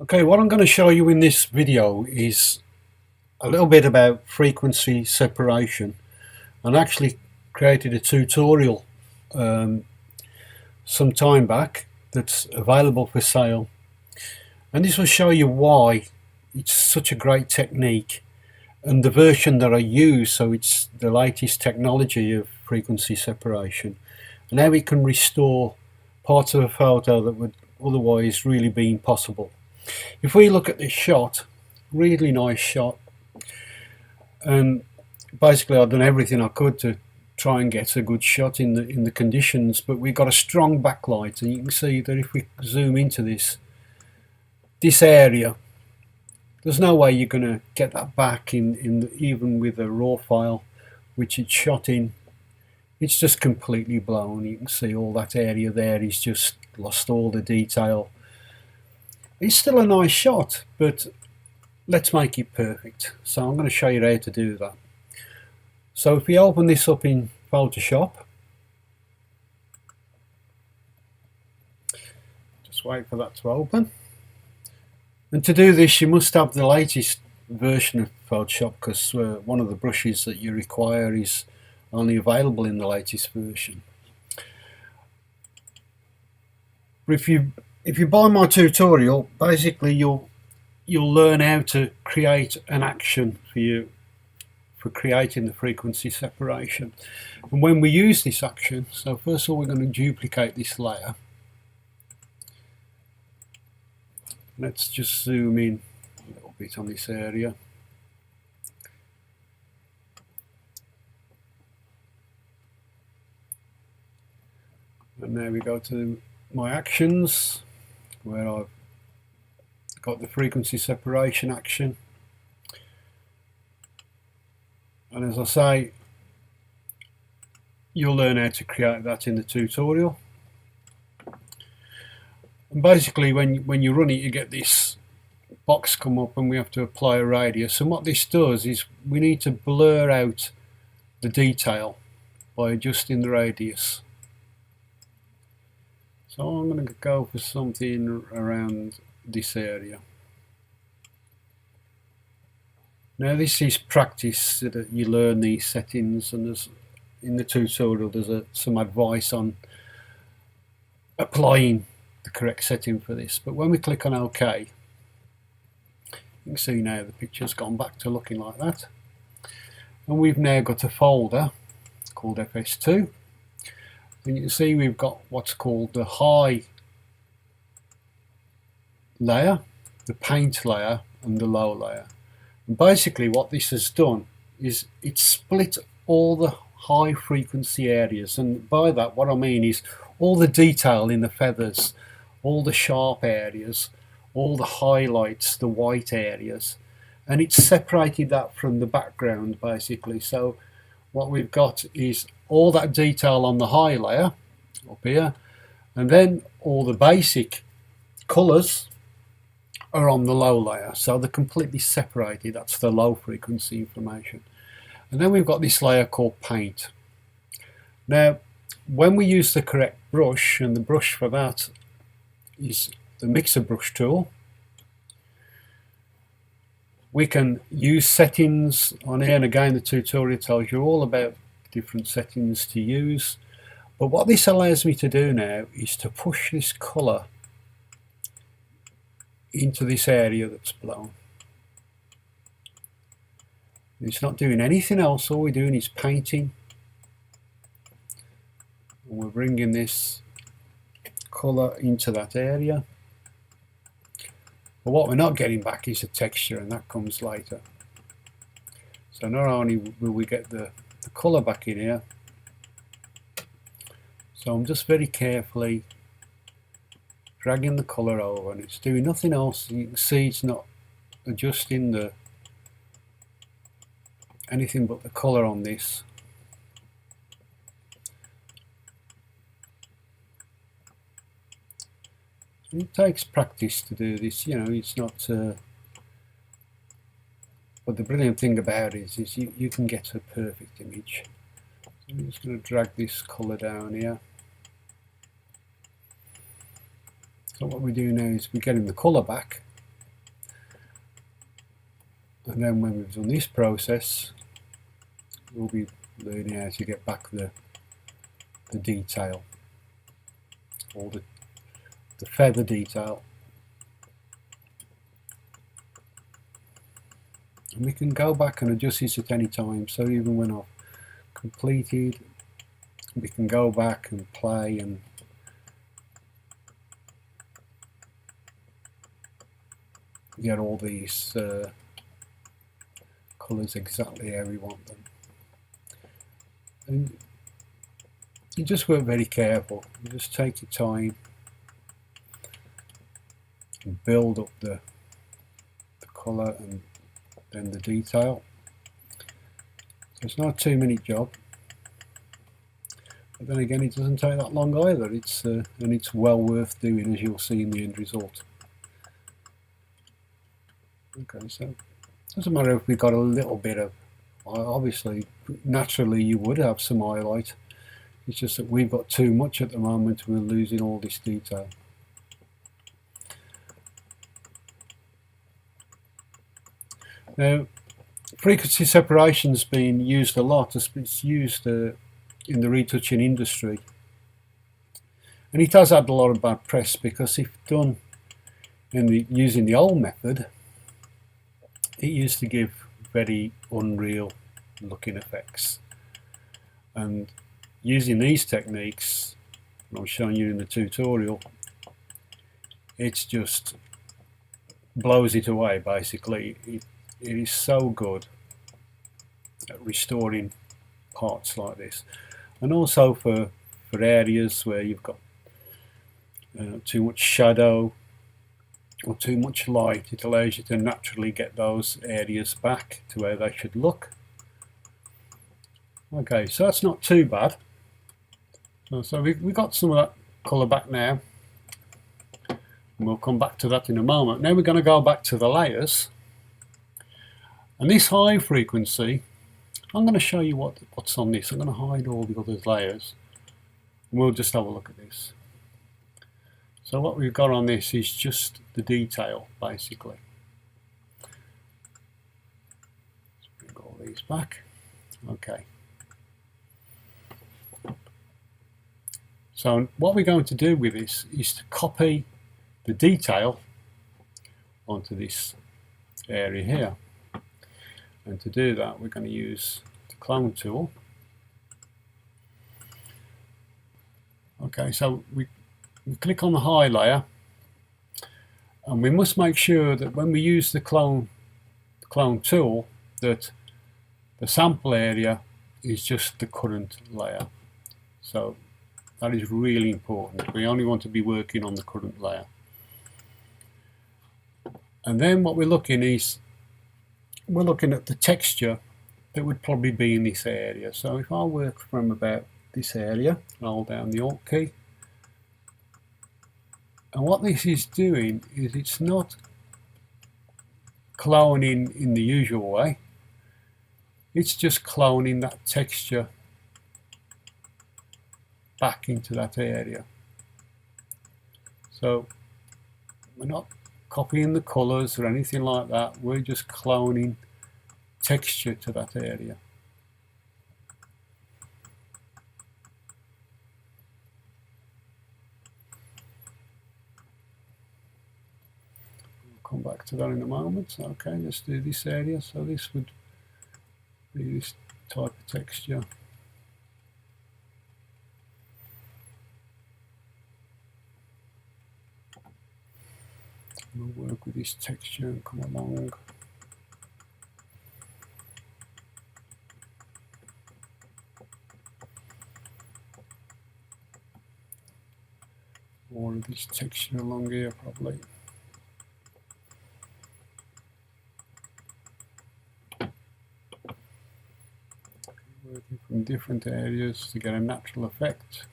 Okay, what I'm going to show you in this video is a little bit about frequency separation, and actually created a tutorial um, some time back that's available for sale, and this will show you why it's such a great technique and the version that I use, so it's the latest technology of frequency separation, and how it can restore parts of a photo that would otherwise really be impossible. If we look at this shot, really nice shot, and basically I've done everything I could to try and get a good shot in the conditions, but we've got a strong backlight, and you can see that if we zoom into this area, there's no way you're going to get that back even with a raw file which it's shot in. It's just completely blown. You can see all that area there is just lost all the detail. It's still a nice shot, but let's make it perfect. So I'm going to show you how to do that. So if we open this up in Photoshop, just wait for that to open. And to do this, you must have the latest version of Photoshop, because one of the brushes that you require is only available in the latest version. If you buy my tutorial, basically you'll learn how to create an action for creating the frequency separation. And when we use this action, so first of all we're going to duplicate this layer. Let's just zoom in a little bit on this area. And now we go to my actions, where I've got the frequency separation action. And as I say, you'll learn how to create that in the tutorial. And basically when you run it, you get this box come up and we have to apply a radius, and what this does is we need to blur out the detail by adjusting the radius. So I'm going to go for something around this area. Now this is practice, so that you learn these settings, and there's in the tutorial there's some advice on applying the correct setting for this. But when we click on OK, you can see now the picture's gone back to looking like that, and we've now got a folder called FS2, and you can see we've got what's called the high layer, the paint layer, and the low layer. And basically what this has done is it's split all the high frequency areas, and by that what I mean is all the detail in the feathers, all the sharp areas, all the highlights, the white areas, and it's separated that from the background basically. So what we've got is all that detail on the high layer up here, and then all the basic colours are on the low layer, so they're completely separated. That's the low frequency information. And then we've got this layer called paint. Now when we use the correct brush, and the brush for that is the mixer brush tool, we can use settings on here, and again the tutorial tells you all about different settings to use. But what this allows me to do now is to push this colour into this area that's blown. It's not doing anything else, all we're doing is painting, and we're bringing this colour into that area. But what we're not getting back is the texture, and that comes later. So not only will we get the colour back in here, so I'm just very carefully dragging the colour over, and it's doing nothing else. You can see it's not adjusting anything but the colour on this. It takes practice to do this, you know, it's not but the brilliant thing about it is you can get a perfect image. So I'm just going to drag this colour down here. So what we do now is we're getting the colour back, And then when we've done this process, we'll be learning how to get back the detail, or the feather detail. And we can go back and adjust this at any time. So even when I've completed, we can go back and play and get all these colours exactly how we want them. And you just work very careful. You just take your time and build up the colour and then the detail. So it's not a 2-minute job, but then again it doesn't take that long either. It's and it's well worth doing, as you'll see in the end result. Okay, so it doesn't matter if we got a little bit of, obviously naturally you would have some highlight. It's just that we've got too much at the moment. We're losing all this detail. Now, frequency separation's been used a lot. It's used in the retouching industry, and it has had a lot of bad press because if done using the old method, it used to give very unreal looking effects. And using these techniques, and I'm showing you in the tutorial, it's just blows it away basically. It is so good at restoring parts like this, and also for areas where you've got too much shadow or too much light. It allows you to naturally get those areas back to where they should look. Okay, so that's not too bad. So we got some of that colour back now, and we'll come back to that in a moment. Now we're going to go back to the layers. And this high frequency, I'm going to show you what's on this. I'm going to hide all the other layers, and we'll just have a look at this. So what we've got on this is just the detail, basically. Let's bring all these back. Okay. So what we're going to do with this is to copy the detail onto this area here. And to do that, we're going to use the clone tool. Okay, so we click on the high layer, and we must make sure that when we use the clone tool, that the sample area is just the current layer. So that is really important. We only want to be working on the current layer. And then what we're looking at the texture that would probably be in this area. So if I work from about this area, hold down the Alt key, and what this is doing is it's not cloning in the usual way, it's just cloning that texture back into that area. So we're not copying the colours or anything like that, we're just cloning texture to that area. We'll come back to that in a moment. Okay, let's do this area. So this would be this type of texture. We'll work with this texture and come along. More of this texture along here probably. Working from different areas to get a natural effect.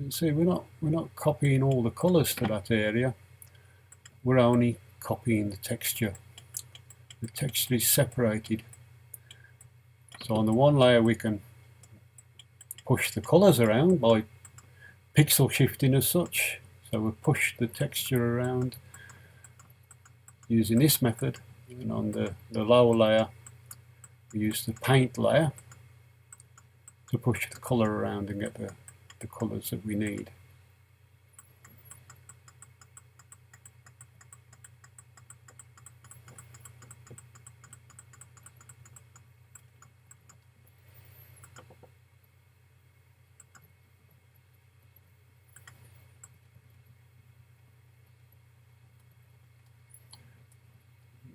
You see, we're not copying all the colours to that area. We're only copying the texture. The texture is separated. So on the one layer we can push the colours around by pixel shifting as such. So we push the texture around using this method, and on the lower layer we use the paint layer to push the colour around and get the colours that we need.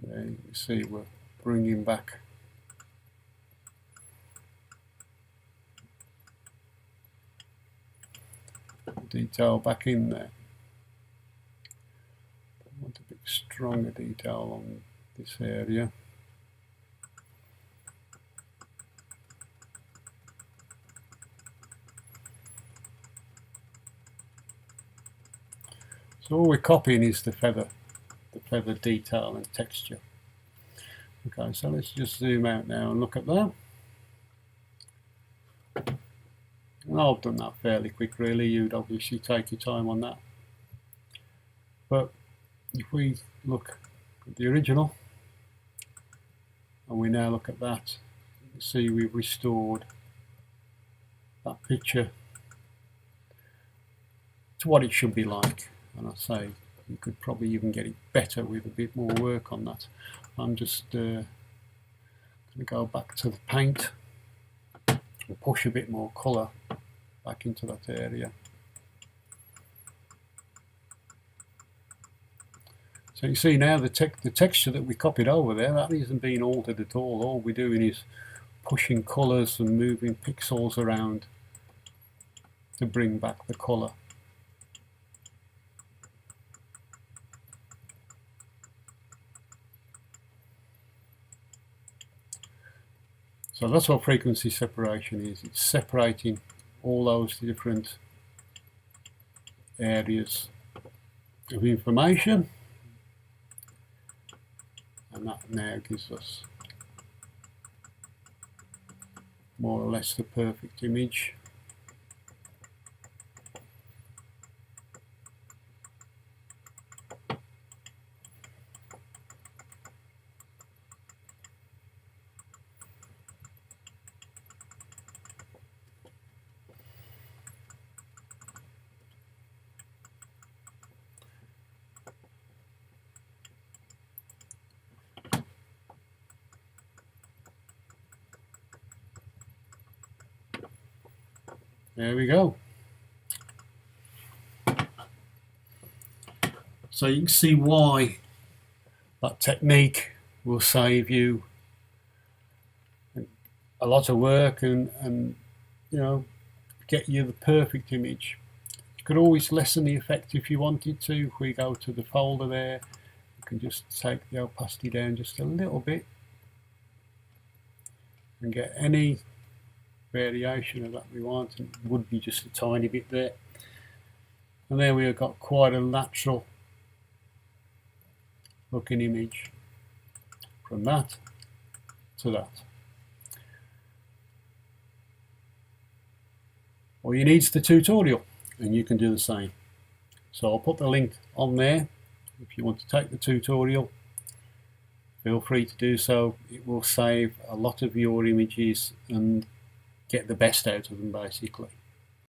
There you see we're bringing back detail back in there. I want a bit stronger detail on this area. So all we're copying is the feather detail and texture. Okay, so let's just zoom out now and look at that. And I've done that fairly quick really, you'd obviously take your time on that. But if we look at the original, and we now look at that, you can see we've restored that picture to what it should be like. And I say you could probably even get it better with a bit more work on that. I'm just going to go back to the paint and push a bit more colour back into that area. So you see now the texture that we copied over there, that isn't being altered at all. All we're doing is pushing colours and moving pixels around to bring back the colour. So that's what frequency separation is. It's separating all those different areas of information, and that now gives us more or less the perfect image. There we go. So you can see why that technique will save you a lot of work and you know, get you the perfect image. You could always lessen the effect if you wanted to. If we go to the folder there, you can just take the opacity down just a little bit and get any variation of that we want, and it would be just a tiny bit there. And there we have got quite a natural looking image from that to that. All you need is the tutorial and you can do the same. So I'll put the link on there. If you want to take the tutorial, feel free to do so. It will save a lot of your images and get the best out of them basically.